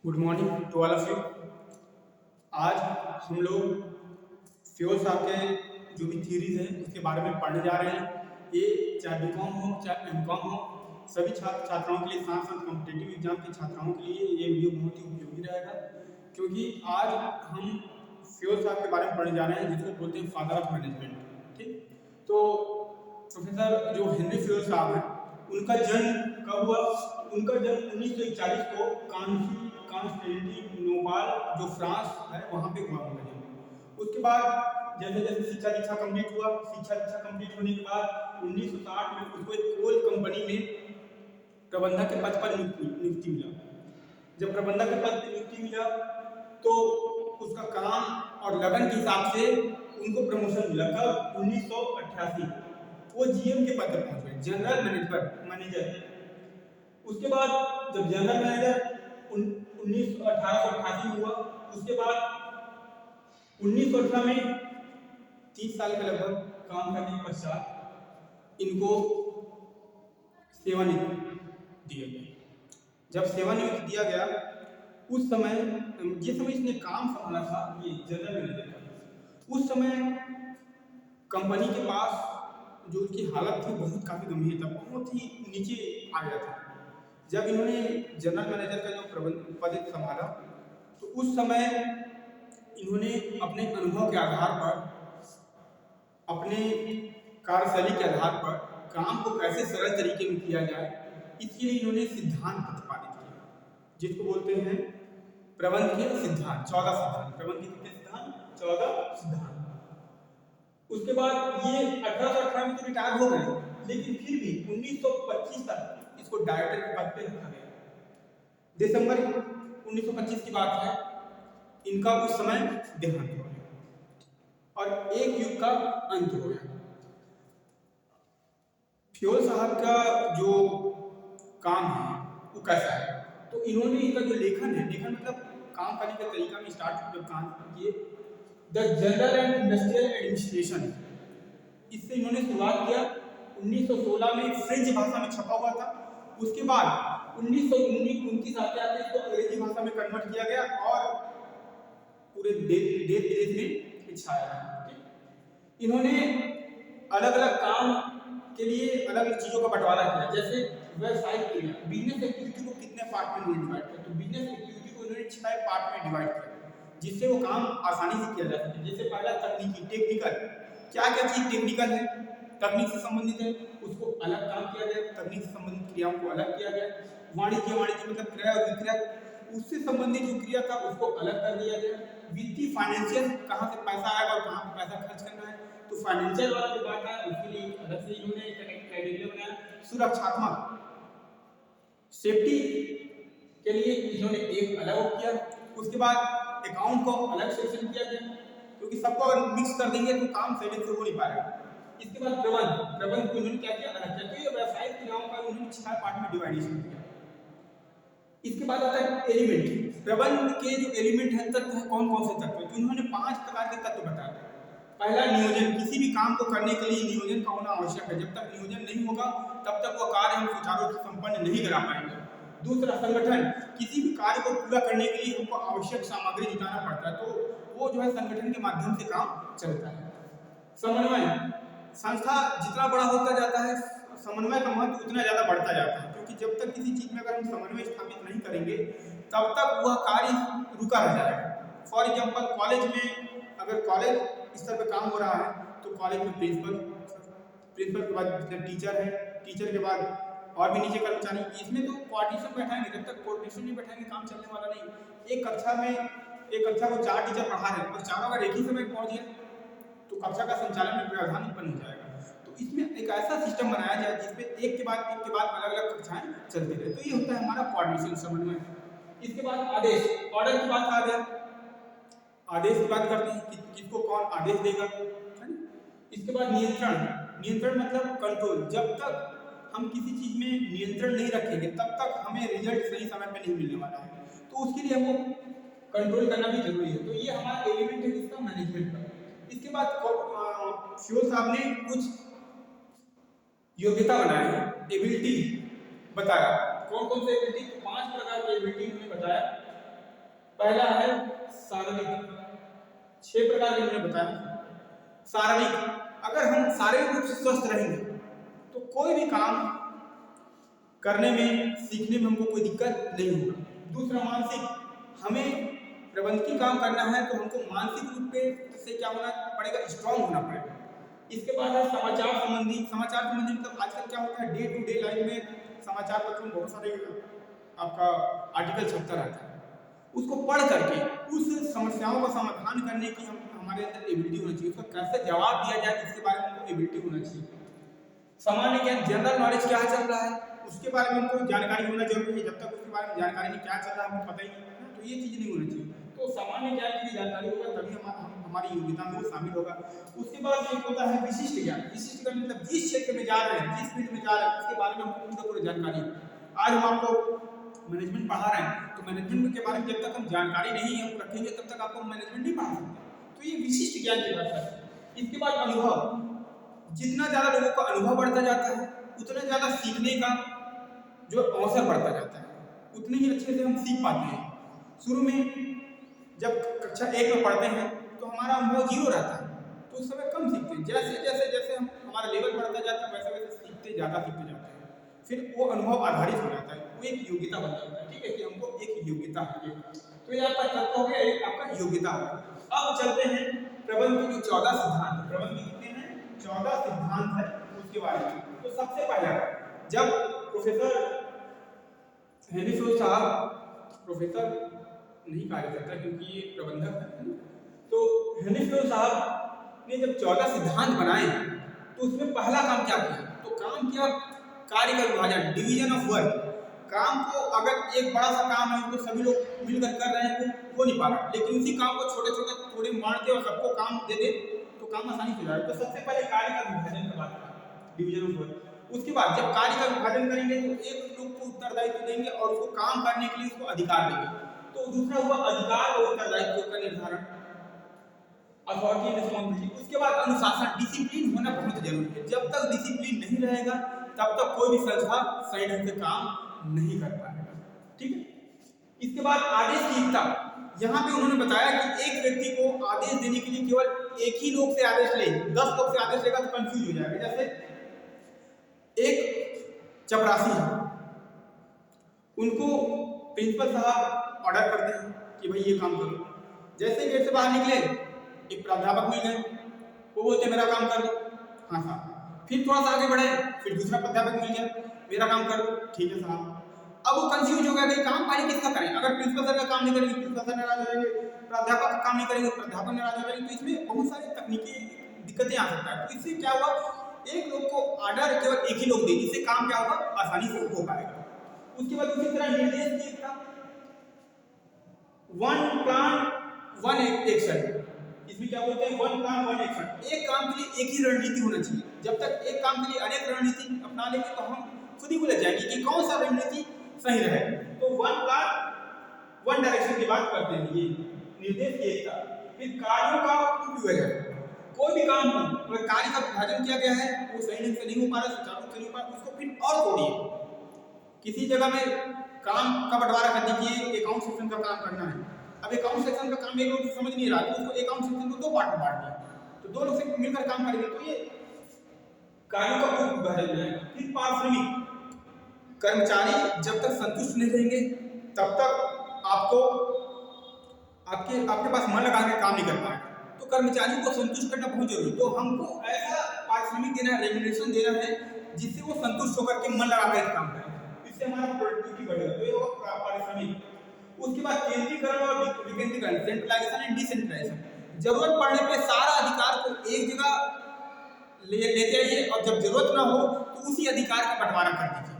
Good morning to all of you. आज हम लोग फ्यूल साहब के जो भी थ्योरीज हैं उसके बारे में पढ़ने जा रहे हैं। ये चाहे बीकॉम हो चाहे एमकॉम हो, सभी छात्र छात्राओं के लिए, साथ साथ कॉम्पिटेटिव एग्जाम के छात्राओं के लिए ये वीडियो बहुत ही उपयोगी रहेगा, क्योंकि आज हम फ्यूल साहब के बारे में पढ़ने जा रहे हैं जिसको बोलते हैं फादर ऑफ मैनेजमेंट। ठीक, तो प्रोफेसर जो हेनरी फ्यूल साहब हैं उनका जन्म कब हुआ? उनका जन्म 1941 को कॉन्स्टेंटिनोपल जो फ्रांस है वहाँ पे हुआ उनका जन्म। उसके बाद जैसे जैसे शिक्षा दीक्षा कंप्लीट हुआ, शिक्षा दीक्षा कंप्लीट होने के बाद 1960 में उसको एक कोल कंपनी में प्रबंधक के पद पर नियुक्ति मिला। जब प्रबंधक के पद पर नियुक्ति मिला तो उसका काम और लगन के हिसाब से उनको प्रमोशन मिला। कब? 1988 वो जीएम के पद पर पहुंच गए, जनरल मैनेजर। उसके बाद जब जनरल मैनेजर 1888 में हुआ, उसके बाद 1918 में 30 साल के लगभग काम करने के पश्चात इनको सेवानिवृत्ति दिया गया। जब सेवानिवृत्ति दिया गया उस समय, जिस समय इसने काम संभाला था ये जनरल मैनेजर का, उस समय कंपनी के पास जो उसकी हालत थी बहुत काफ़ी गंभीर था, बहुत ही नीचे आ गया था। जब इन्होंने जनरल मैनेजर का जो पद संभाला तो उस समय इन्होंने अपने अनुभव के आधार पर, अपने कार्यशैली के आधार पर काम को कैसे सरल तरीके में किया जाए, इसके लिए इन्होंने सिद्धांत प्रतिपादित किया जिसको बोलते हैं प्रबंध के सिद्धांत। 14 सिद्धांत, प्रबंध के कितने सिद्धांत? 14 सिद्धांत। उसके बाद ये 1818 में तो रिटायर हो गए, लेकिन फिर भी 1925 तक इसको डायरेक्टर के पद पे रखा गया। दिसंबर 1925 की बात है, इनका उस समय देहांत हो गया और एक युग का अंत हो गया। फ्यूल साहब का जो काम है वो कैसा है? तो इन्होंने इनका जो लेखन है, लेखन मतलब काम करने का तरीका में स्टार्ट जब काम किए, the general and industrial administration, इससे इन्होंने शुरुआत किया। 1916 में फ्रेंच भाषा में छपा हुआ था। उसके बाद 1929 आते आते इसको अंग्रेजी भाषा में कन्वर्ट किया गया और पूरे देश विदेश में छाया। इन्होंने अलग अलग काम के लिए अलग अलग चीज़ों का बंटवारा किया, जैसे व्यवसायिक क्रिया, बिजनेस एक्टिविटी को कितने पार्ट में डिवाइड किया, तो बिजनेस एक्टिविटी को इन्होंने 6 पार्ट में डिवाइड किया जिससे वो काम आसानी से किया जा सके। जैसे पहला तकनीकी, टेक्निकल, क्या क्या चीज़ टेक्निकल है, तकनीक से संबंधित है, उसको अलग काम किया गया। तकनीक से संबंधित क्रियाओं को अलग किया गया। वाणिज्य मतलब क्रय और विक्रय, उससे संबंधित जो क्रिया था उसको अलग कर दिया गया। वित्तीय, फाइनेंशियल, कहाँ से पैसा आएगा और कहाँ पे पैसा खर्च करना है, तो फाइनेंशियल वाला जो बात है उसके लिए अलग से इन्होंने क्राइटेरिया बनाया। सुरक्षात्मक, सेफ्टी के लिए इन्होंने एक अलग किया। उसके बाद अकाउंट को अलग सेक्शन किया गया, क्योंकि सबको अगर मिक्स कर देंगे तो काम सही से हो नहीं पाएगा। इसके बाद प्रबंध को इन्होंने क्या किया? अलग किया। तो ये व्यावसायिक क्रियाओं का उन्होंने 6 पार्ट में डिवाइडेशन किया। इसके बाद आता है एलिमेंट। प्रबंध के जो एलिमेंट है, तत्व है, कौन कौन से तत्व है? तो इन्होंने 5 प्रकार के तत्व बताए। पहला नियोजन, किसी भी काम को करने के लिए नियोजन का होना आवश्यक है। जब तक नियोजन नहीं होगा तब तक वो कार्य हम सुचारू रूप से संपन्न नहीं करा पाएंगे। दूसरा संगठन, किसी भी कार्य को पूरा करने के लिए हमको आवश्यक सामग्री जुटाना पड़ता है, तो वो जो है संगठन के माध्यम से काम चलता है। समन्वय, संस्था जितना बड़ा होता जाता है समन्वय का महत्व उतना ज़्यादा बढ़ता जाता है, क्योंकि जब तक किसी चीज़ में अगर हम समन्वय स्थापित नहीं करेंगे तब तक वह कार्य रुका रह जाएगा। फॉर एग्जाम्पल, कॉलेज में अगर कॉलेज स्तर पर काम हो रहा है तो कॉलेज में प्रिंसिपल के बाद टीचर है, टीचर के बाद और भी नीचे कर्मचारी, इसमें तो कोऑर्डिनेशन बैठाएंगे। जब तक कोऑर्डिनेशन नहीं बैठाएंगे काम चलने वाला नहीं। एक कक्षा को 4 टीचर पढ़ा रहे हैं और चारों अगर एक ही समय पहुंच गए तो कक्षा का संचालन में व्यवधान उत्पन्न हो जाएगा। तो इसमें एक ऐसा सिस्टम बनाया जाए जिसमें एक के बाद अलग अलग कक्षाएं चलती रहे। तो ये होता है हमारा कोऑर्डिनेशन, समन्वय। इसके बाद आदेश, ऑर्डर की बात आ गया, आदेश की बात करते हैं कि किसको कौन आदेश देगा, है ना। इसके बाद नियंत्रण मतलब कंट्रोल। जब तक हम किसी चीज में नियंत्रण नहीं रखेंगे तब तक हमें रिजल्ट सही समय पे नहीं मिलने वाला है, तो उसके लिए हमको कंट्रोल करना भी जरूरी है। तो ये हमारा एलिमेंट है इसका, मैनेजमेंट का। इसके बाद फ्यूल साहब ने कुछ योग्यता बनाई, एबिलिटी बताया। कौन कौन से एबिलिटी? 5 प्रकार की एबिलिटी उन्होंने बताया। पहला है शारीरिक, 6 प्रकार के मैंने बताया। शारीरिक, अगर हम शारीरिक रूप से स्वस्थ रहेंगे तो कोई भी काम करने में, सीखने में हमको कोई दिक्कत नहीं होगा। दूसरा मानसिक, हमें प्रबंधकीय काम करना है तो हमको मानसिक रूप से क्या होना पड़ेगा, स्ट्रांग होना पड़ेगा। इसके बाद है समाचार संबंधी। समाचार संबंधी मतलब आजकल क्या होता है, डे टू डे लाइफ में समाचार पत्रों में बहुत सारे आपका आर्टिकल छपता रहता है। उसको पढ़ करके उस समस्याओं का समाधान करने की हमारे अंदर एबिलिटी होनी चाहिए। उसका कैसे जवाब दिया जाए इसके बारे में हमको एबिलिटी होना चाहिए। सामान्य ज्ञान, जनरल नॉलेज क्या चल रहा है उसके बारे में हमको जानकारी होना जरूरी है। जब तक उसके बारे में जानकारी नहीं, क्या चल रहा है हमको पता ही नहीं है तो ये चीज़ नहीं होनी चाहिए। तो सामान्य ज्ञान की जानकारी होगा तभी हमारी योग्यता में वो शामिल होगा। उसके बाद एक होता है विशिष्ट ज्ञान। विशिष्ट ज्ञान मतलब जिस क्षेत्र में जा रहे हैं, जिस फील्ड में जा रहे हैं उसके बारे में हमको पूरी जानकारी है। आज हम आपको मैनेजमेंट पढ़ा रहे हैं तो मैनेजमेंट के बारे में जब तक हम जानकारी नहीं हम रखेंगे तब तक आपको मैनेजमेंट नहीं पढ़ा सकते। तो ये विशिष्ट ज्ञान की बात है। इसके बाद अनुभव, जितना ज़्यादा लोगों का अनुभव बढ़ता जाता है उतना ज़्यादा सीखने का जो अवसर बढ़ता जाता है, उतने ही अच्छे से हम सीख पाते हैं। शुरू में जब कक्षा 1 में पढ़ते हैं तो हमारा अनुभव 0 रहता है तो उस समय कम सीखते हैं। जैसे जैसे जैसे हम हमारा लेवल बढ़ता जाता है वैसे वैसे सीखते ज़्यादा सीखते जाते हैं। फिर वो अनुभव आधारित हो जाता है, वो एक योग्यता बन जाता है। ठीक है कि हमको एक योग्यता है। तो ये आपका तत्व हो गया, एक आपका योग्यता होगा। अब चलते हैं प्रबंध के जो 14 सिद्धांत, प्रबंध के कितने हैं 14 सिद्धांत है उसके बारे में। तो सबसे पहला जब प्रोफेसर हेनरी फ्रोस्ट साहब, प्रोफेसर नहीं कहा जाता क्योंकि ये प्रबंधक है, तो हेनरी फ्रोस्ट साहब ने जब 14 सिद्धांत बनाए तो उसमें पहला काम क्या किया, तो काम किया कार्य का विभाजन, डिवीजन ऑफ वर्क। काम को अगर एक बड़ा सा काम है तो सभी लोग मिलकर कर रहे हैं वो नहीं पा रहा, लेकिन उसी काम को छोटे छोटे थोड़े बांट दे और सबको काम दे दे तो काम आसानी से हो जाएगा। तो सबसे पहले कार्य का विभाजन का बात करें, डिवीजन ऑफ वर्क। उसके बाद जब कार्य का विभाजन करेंगे तो एक लोग को उत्तरदायित्व देंगे और उसको काम करने के लिए उसको अधिकार देंगे। तो दूसरा हुआ अधिकार और उत्तरदायित्व का निर्धारण, अथॉरिटी एंड रिस्पांसिबिलिटी। उसके बाद अनुशासन, डिसिप्लिन होना बहुत जरूरी है। जब तक डिसिप्लिन नहीं रहेगा तब तक कोई भी संस्था सही ढंग से काम नहीं कर पाएगा। ठीक है। इसके बाद आदेश की एकता। यहाँ पे उन्होंने बताया कि एक व्यक्ति को आदेश देने के लिए केवल एक ही लोग से आदेश ले, 10 लोग से आदेश लेगा तो कंफ्यूज हो जाएगा। जैसे एक चपरासी है, उनको प्रिंसिपल साहब ऑर्डर करते हैं कि भाई ये काम करो। जैसे गेट से बाहर निकले एक प्राध्यापक मिल गए, वो बोलते मेरा काम कर दो, हाँ साहब। फिर थोड़ा सा आगे बढ़े फिर दूसरा प्राध्यापक मिल गया, मेरा काम कर दो, ठीक है साहब। अब वो कंफ्यूज हो गया कि काम पहले किसका करें। अगर प्रिंसिपल सर का काम नहीं करेंगे प्रिंसिपल सर नाराज हो जाएंगे, प्राध्यापक का काम नहीं करेंगे प्राध्यापक नाराज हो जाएंगे। तो इसमें बहुत सारी तकनीकी दिक्कतें आ सकता है। तो इससे क्या हुआ, एक लोग को ऑर्डर केवल एक ही लोग दे, इससे काम क्या होगा आसानी से हो पाएगा। उसके बाद उसी तरह निर्देश दिए था, वन प्लान वन एक्शन। इसमें क्या बोलते हैं, वन प्लान वन एक्शन। एक काम के लिए एक ही रणनीति होना चाहिए। जब तक एक काम के लिए अनेक रणनीति अपना लेंगे तो हम खुद ही भूल जाएंगे कि कौन सा रणनीति सही रहे। तो वन प्लान वन डायरेक्शन की बात करते हैं, ये निर्देश दिए था। फिर कार्यों का उपविभाजन, कोई भी काम हो अगर कार्य का विभाजन किया गया है वो सही ढंग से नहीं हो पा रहा, सुचारू रूप से नहीं हो पा रहा, उसको फिर और तोड़िए। किसी जगह में काम का बंटवारा कर दीजिए, अकाउंट सेक्शन का काम करना है, अब अकाउंट सेक्शन का काम एक लोग समझ नहीं रहा तो उसको अकाउंट सेक्शन को 2 पार्ट में बांट दिया, तो 2 लोग से मिलकर काम करेंगे तो ये कार्यों का उपविभाजन हो जाएगा। फिर पारिश्रमिक, कर्मचारी जब तक संतुष्ट नहीं रहेंगे तब तक आपको आपके पास मन लगा के काम नहीं कर पाएगा। तो कर्मचारियों को संतुष्ट करना बहुत जरूरी है। तो हमको ऐसा पारिश्रमिक देना है, रेम्युनरेशन देना है जिससे वो संतुष्ट होकर के मन लगा कर काम करें, इससे हमारा प्रोडक्टिविटी बढ़ेगा। तो ये होगा पारिश्रमिक। उसके बाद केंद्रीकरण और विकेंद्रीकरण, सेंट्रलाइजेशन एंड डिसेंट्रलाइजेशन। जरूरत पड़ने पे सारा अधिकार को एक जगह लेते आइए और जब जरूरत ना हो तो उसी अधिकार का बंटवारा कर दीजिए।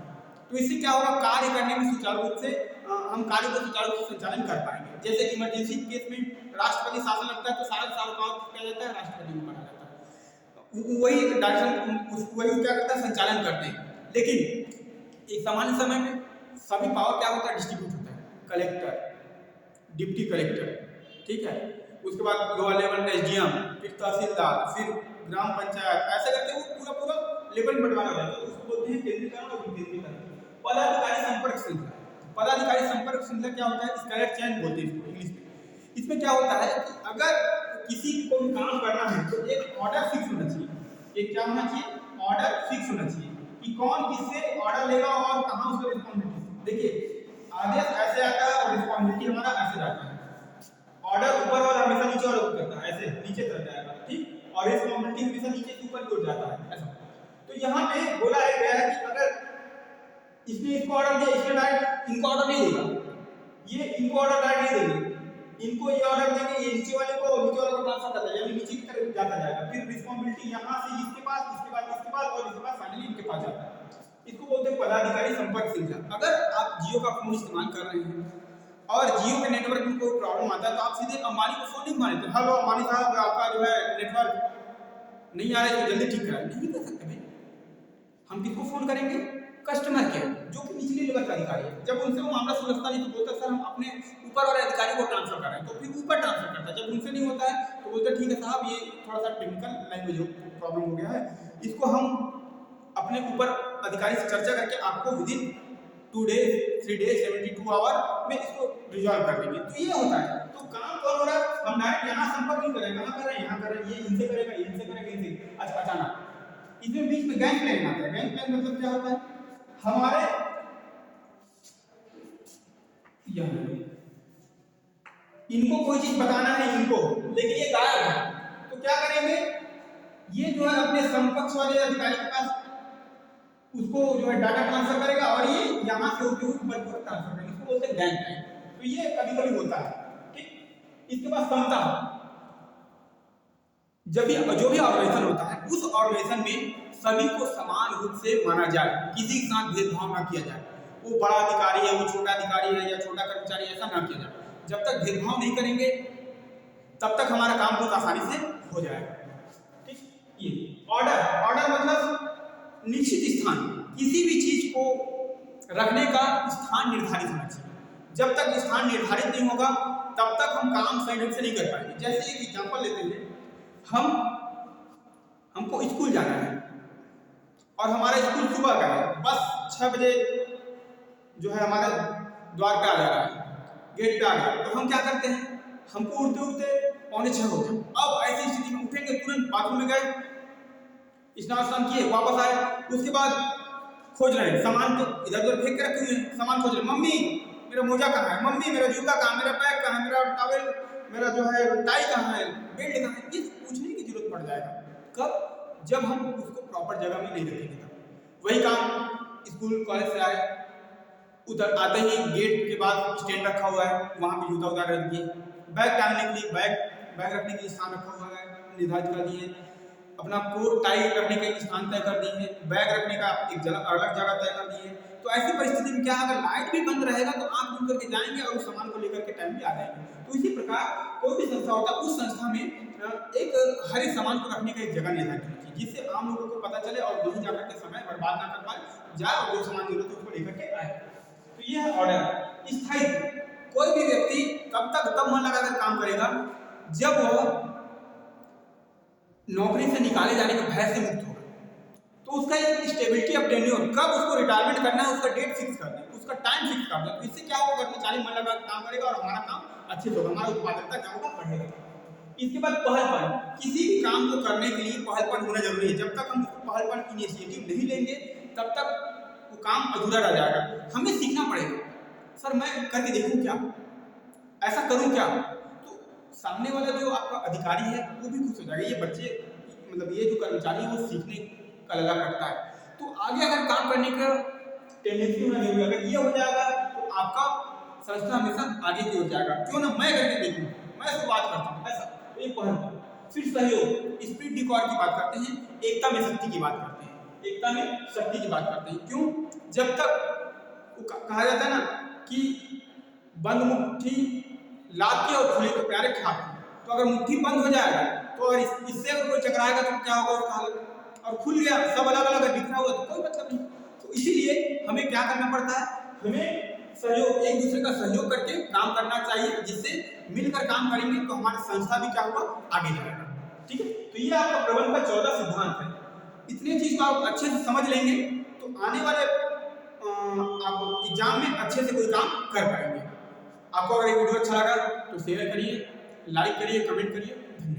तो इससे क्या होगा, कार्य करने में सुचारू रूप से हम कार्य को सुचारू रूप से संचालन कर पाएंगे। जैसे इमरजेंसी केस में राष्ट्रपति शासन लगता है तो सारा काम किया जाता है, राष्ट्रपति को कहा जाता है, वही डायरेक्शन वही क्या करता है, संचालन करते हैं। लेकिन एक सामान्य समय में सभी पावर क्या होता है, डिस्ट्रीब्यूट होता है, कलेक्टर, डिप्टी कलेक्टर, ठीक है, उसके बाद लोअर लेवल एसडीएम, फिर तहसीलदार, फिर ग्राम पंचायत, ऐसा करके वो पूरा लेवल बंटवारा जाता है। तो उसको बोलते हैं केंद्रीकरण और विकेंद्रीकरण। पदाधिकारी संपर्क श्रृंखला, पदाधिकारी संपर्क श्रृंखला क्या होता है, स्केलेट चेन बोलते हैं इसको इंग्लिश में। इसमें क्या होता है कि अगर किसी को भी काम करना है तो एक ऑर्डर फिक्स होना चाहिए। एक क्या होना चाहिए, ऑर्डर फिक्स होना चाहिए कि कौन किससे ऑर्डर लेगा और कहाँ उसका रिस्पॉन्सिबिलिटी। देखिए आदेश ऐसे आता है और रिस्पॉन्सिबिलिटी हमारा ऐसे जाता है। ऑर्डर ऊपर वाला हमेशा नीचे वाला को करता है, ऐसे नीचे तरफ जाएगा, ठीक, और रिस्पॉन्सिबिलिटी हमेशा नीचे से ऊपर की ओर जाता है ऐसा। तो यहाँ पे बोला है गया है कि अगर इसने इसको ऑर्डर दिया, इसने डायरेक्ट इनको ऑर्डर नहीं देगा, ये इनको ऑर्डर डायरेक्ट नहीं देंगे, इनको ये ऑर्डर देंगे, ये नीचे वाले को ट्रांसफर करता है, यानी नीचे की तरफ जाता जाएगा। फिर रिस्पॉन्सिबिलिटी यहाँ से इसके पास, इसके बाद इसके पास और इसके बाद फाइनली इनके पास जाता है। इसको बोलते हैं पदाधिकारी संपर्क श्रृंखला। अगर आप जियो का फोन इस्तेमाल कर रहे हैं और जियो के नेटवर्क में कोई प्रॉब्लम आता है तो आप सीधे अंबानी को फोन नहीं मारते, हेलो अंबानी साहब आपका जो है नेटवर्क नहीं आ रहा है, जल्दी ठीक कराएं, नहीं कर सकते भाई। हम किसको फोन करेंगे, कस्टमर केयर, जो कि निचले लेवल का अधिकारी है। जब उनसे वो मामला सुलझता नहीं तो बोलते सर हम अपने ऊपर वाले अधिकारी को ट्रांसफर कर रहे हैं, तो फिर ऊपर ट्रांसफर करता है। जब उनसे नहीं होता है तो बोलते ठीक है साहब ये थोड़ा सा टेक्निकल लैंग्वेज प्रॉब्लम हो गया है, इसको हम अपने ऊपर अधिकारी से चर्चा करके आपको विदिन 2 डेज 3 डेज 72 आवर में इसको रिजॉल्व कर देंगे। तो ये होता है। तो काम कौन हो रहा है, हम डायरेक्ट यहाँ संपर्क नहीं करेंगे, कहाँ कर रहे हैं, यहाँ कर रहे हैं, ये इनसे करेगा, ये इनसे करेगा, इनसे। अच्छा अचानक इसमें बीच में गैंग प्लान आता है। गैंग प्लान मतलब क्या होता है, हमारे इनको कोई चीज बताना है इनको, लेकिन ये गायब है, तो क्या करेंगे, ये जो है अपने समकक्ष वाले अधिकारी के पास उसको जो है डाटा ट्रांसफर करेगा और ये यहाँ से होते हुए ऊपर की ओर ट्रांसफर करेगा। इसको बोलते हैं गैंग प्लान। तो ये कभी कभी होता है, ठीक। इसके बाद समता, जब भी जो भी ऑर्गेनाइजेशन होता है उस ऑर्गेनाइजेशन में सभी को समान रूप से माना जाए, किसी के साथ भेदभाव ना किया जाए, वो बड़ा अधिकारी है वो छोटा अधिकारी है या छोटा कर्मचारी, ऐसा ना किया जाए। जब तक भेदभाव नहीं करेंगे तब तक हमारा काम बहुत आसानी से हो जाएगा, ठीक। ये ऑर्डर मतलब निश्चित स्थान, किसी भी चीज को रखने का स्थान निर्धारित होना चाहिए। जब तक स्थान निर्धारित नहीं होगा तब तक हम काम सही ढंग से नहीं कर पाएंगे। जैसे एक एग्जांपल लेते हैं, हमको स्कूल जाना है और हमारा स्कूल सुबह का है, बस 6 बजे जो है हमारे द्वार पे आ जा रहा है, गेट पे आ गया, तो हम क्या करते हैं, हमको उठते उठते 5:45 हो गए। अब ऐसी स्थिति में उठेंगे, तुरंत बाथरूम में गए, स्नान किए, वापस आए, उसके बाद खोज रहे हैं सामान, तो इधर उधर फेंक के रखे हुए हैं, सामान खोज रहे हैं, मम्मी मेरा मोजा कहाँ है, मम्मी मेरा जूता कहाँ है, मेरा बैग कहाँ है, मेरा टॉवेल, मेरा जो है टाई कहाँ है, बेल्ट कहाँ है। ये पूछने की जरूरत पड़ जाएगा कब, जब हम उसको प्रॉपर जगह में नहीं रखेंगे तब। वही काम स्कूल कॉलेज से आए, उधर आते ही गेट के बाद स्टैंड रखा हुआ है, वहाँ पे जूता उतार रख दिए, बैग टांगने के लिए बैग रखने के लिए स्थान रखा हुआ है निर्धारित कर दिए, अपना कोट टाई रखने का एक स्थान तय कर दिए, बैग रखने का एक अलग जगह तय कर दिए। तो ऐसी परिस्थिति में क्या, अगर लाइट भी बंद रहेगा तो आंख बंद करके जाएंगे और उस सामान को लेकर के टाइम भी आ जाएंगे। तो इसी प्रकार कोई भी संस्था होता है, उस संस्था में एक हर एक सामान को रखने का एक जगह निर्धारित होनी चाहिए, जिससे आम लोगों को पता चले और वहीं जाकर के समय बर्बाद ना कर पाए, जाए और जो सामान जरूरत है उसको लेकर के आए। तो ये है ऑर्डर। स्थायित्व, कोई भी व्यक्ति कब तक तब मन लगाकर काम करेगा जब वह नौकरी से निकाले जाने के भय से मुक्त होगा। तो उसका एक स्टेबिलिटी ऑफ टेन्योर, कब उसको रिटायरमेंट करना है उसका डेट फिक्स कर दें, उसका टाइम फिक्स कर दें। तो इससे क्या होगा, कर्मचारी मन लगा काम करेगा और हमारा काम अच्छे से होगा, हमारा उत्पादकता क्या होगा, बढ़ेगा। इसके बाद पहलपन, किसी भी काम को करने के लिए पहलपन होना जरूरी है। जब तक हम उसको पहलपन इनिशिएटिव नहीं लेंगे तब तक वो काम अधूरा रह जाएगा। हमें सीखना पड़ेगा, सर मैं करके देखूं क्या, ऐसा करूं क्या, तो सामने वाला जो आपका अधिकारी है वो भी खुश हो जाएगा। ये बच्चे मतलब ये जो कर्मचारी है वो सीखने का लगा रखता है, तो आगे अगर काम करने का टेंडेंसी होना जरूरी है। अगर ये हो जाएगा तो आपका संस्था हमेशा आगे की ओर जाएगा। क्यों ना मैं करके देखूं, मैं शुरुआत करता हूँ, ऐसा एक पहल। फिर सहयोग, स्पिरिट डिकॉर की बात करते हैं, एकता में शक्ति की बात करते हैं, एकता में शक्ति की बात करते हैं। क्यों, जब तक कहा जाता है ना कि बंद मुट्ठी लात के और खुले तो प्यारे खाते, तो अगर मुट्ठी बंद हो जाएगा तो अगर इससे अगर कोई टकराएगा तो क्या होगा उसका हाल, और खुल गया सब अलग अलग दिख रहा हुआ तो कोई मतलब नहीं। तो इसीलिए हमें क्या करना पड़ता है, हमें सहयोग, एक दूसरे का सहयोग करके काम करना चाहिए, जिससे मिलकर काम करेंगे तो हमारी संस्था भी क्या होगा, आगे जाएगा। ठीक है, तो ये आपका प्रबंधन का 14 सिद्धांत है। इतने चीज को आप अच्छे से समझ लेंगे तो आने वाले आप एग्जाम में अच्छे से कोई काम कर पाएंगे। आपको अगर ये वीडियो अच्छा लगा तो शेयर करिए, लाइक करिए, कमेंट करिए। धन्यवाद।